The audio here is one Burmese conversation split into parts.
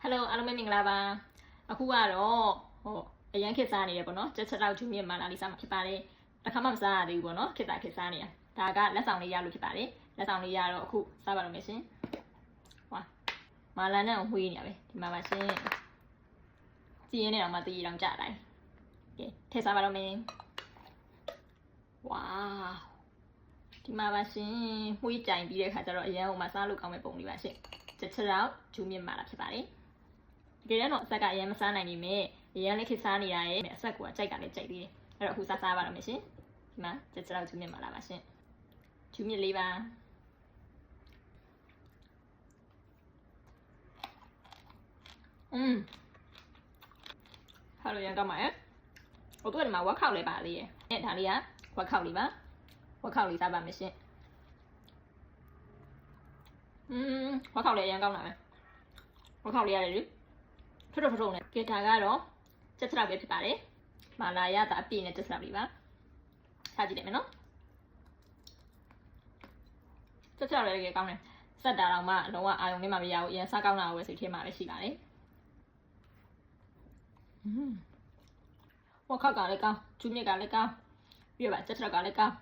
Hello အားလုံးပဲမင်္ဂလာပါအခုကတော့အရန်ခစ်စားနေရပေါ့နော်ချက်ချက်တော့ဂျူးမြင့်မာလာလေးစားမှာဖြစ်ပါတယ်တစ်ခါမှမစားရသေးဘူးပေါ့နော်ခစ်စားနေတာဒါကလက်ဆောင်လေးရလို့ဖြစ်ပါတယ်လက်ဆောင်လေးရတော့အခုစားပါတော့မယ်ရှင်ဟွာမာလာနဲ့ဝှေးနေရပဲဒီမှာပါရှင်ကြည်ရင်းနေတော့မှတည်ရအောင်ကြတိုင်းကဲထည့်စားပါတော့မယ်ဝါဒီမှာပါရှင်ဝှေးကြိုင်ပြီးတဲ့ခါကျတော့အရန်ဟိုမှာစားလို့ကောင်းမဲ့ပုံလေးပါရှင်ချက်ချက်တော့ဂျူးမြင့်မာလာဖြစ်ပါတယ်ဒီကနေ့တော့အဆက်ကအရင်မစားနိုင်နေမယ်အရင်လေးခစ်စားနေတာရဲ့အဆက်ကကြိုက်ကလည်းကြိုက်သေးတယ်အဲ့တော့အခုစားပါတော့မယ်ရှင်ဒီမှာချက်ချက်တော့ဂျူးမြင့်မာလာပါရှင်ဂျူးမြင့်လေးပါဟာလို့ရန်ကောင်းပါရဲ့ဟိုတို့ဒီမှာဝက်ခောက်လေးပါလေးရဲ့အဲ့ဒါလေးကဝက်ခောက်လေးပါဝက်ခောက်လေးစားပါမယ်ရှင်ဝက်ခောက်လေးရန်ကောင်းလာမယ်ဝက်ခောက်လေးရတယ်လေထုံနဲ့ကဲဒါကတော့ချက်ချက်ပဲဖြစ်ပါတယ်မာလာရတာအပြည့်နဲ့ချက်ချက်လေးပါစားကြည့်လိုက်မယ်နော်ချက်ချက်လေးကောင်းတယ်စက်တာတော့မှလုံးဝအာရုံလေးမှမရဘူးအရင်စားကောင်းတာဝယ်စိတ်ထဲမှာပဲရှိပါတယ်ဝက်ခောက်ကလည်းကောင်းဂျူးမြစ်ကလည်းကောင်းပြီးတော့ချက်ချက်ကလည်းကောင်း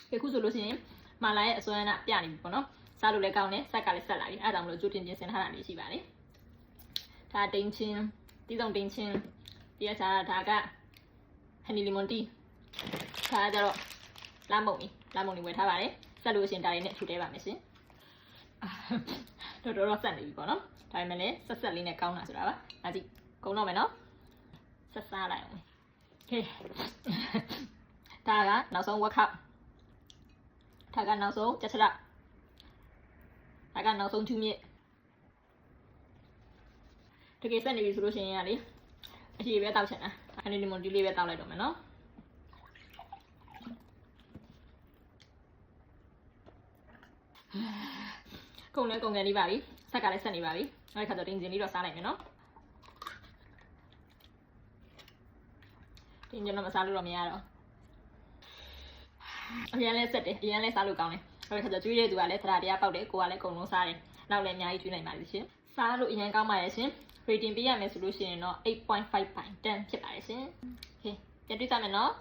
ဒီခုဆိုလို့ရှိရင်မာလာရဲ့အစွမ်းအနာပြနေပြီပေါ့နော်စားလို့လည်းကောင်းတယ်ဆက်ကလည်းဆက်လာပြီအဲဒါကြောင့်မလို့ဂျူးတင်ပြင်ဆင်ထားတာလေးရှိပါတယ်ဒါတင်းချင်းတီးတုံတင်းချင်းပြီးရစားဒါကဟန်နီလီမွန်တီဒါကြတော့လာမုံလေးဝယ်ထားပါတယ်ဆက်လို့ရှင်ဒါလေးနဲ့ထူတဲပါမယ်ရှင်တော်ဆက်နေပြီပေါ့နော်ဒါပေမဲ့လည်းဆက်လေးနဲ့ကောင်းတာဆိုတာပါဒါကြည့်ကုန်တော့မယ်နော်ဆက်စားလိုက်အောင်ဟေးဒါကနောက်ဆုံးဝက်ခောက်ဒါကနောက်ဆုံးချက်ချက်ဒါကနောက်ဆုံးဂျူးမြစ်တကယ်ဆက်နေပြီဆိုလို့ရှိရင်လေအရှိပဲတောက်ချင်တာဟန်နီလီမွန်တီလေးပဲတောက်လိုက်တော့မယ်နော်ကုန်ကန်လေးပါပြီဆက်ကလည်းဆက်နေပါပြီအဲ့ဒီခါတော့တင်းကျင်လေးတော့စားလိုက်မယ်နော်တင်းကျင်တော့မစားလို့တော့မရတော့အရင်လဲဆက်တယ်အရင်လဲစားလို့ကောင်းတယ်အဲ့ဒီခါကျကျွေးတဲ့သူကလည်းသဒ္ဒါတရားပေါက်တယ်ကိုကလည်းအကုန်လုံးစားတယ်နောက်လည်းအများကြီးကျွေးနိုင်ပါလိမ့်ရှင်စားလို့အရင်ကောင်းပါရဲ့ရှင် rating ပေးရမယ်ဆိုလို့ရှိရင်တော့ 8.5/10 ဖြစ်ပါတယ်ရှင်โอเคပြန်တွေ့ကြမယ်နော်